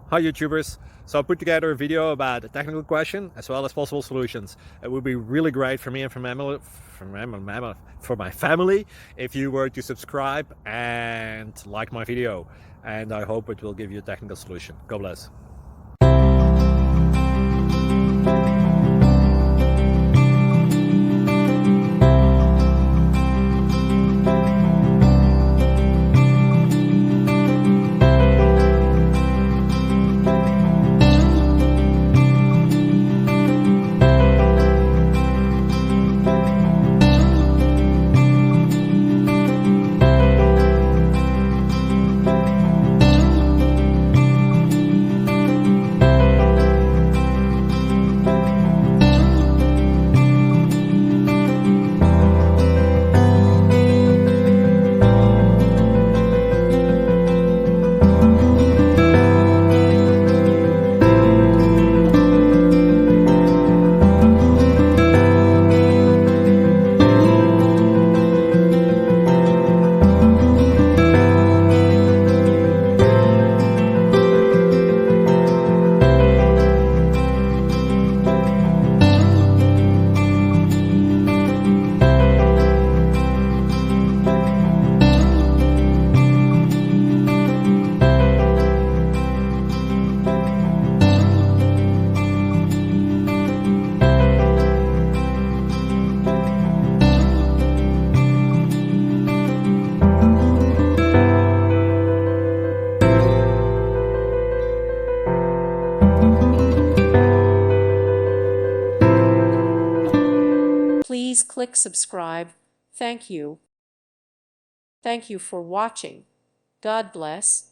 Hi YouTubers. So I put together a video about a technical question as well as possible solutions. It would be really great for me and for my family if you were to subscribe and like my video. And I hope it will give you a technical solution. God bless. Please click subscribe. Thank you. Thank you for watching. God bless.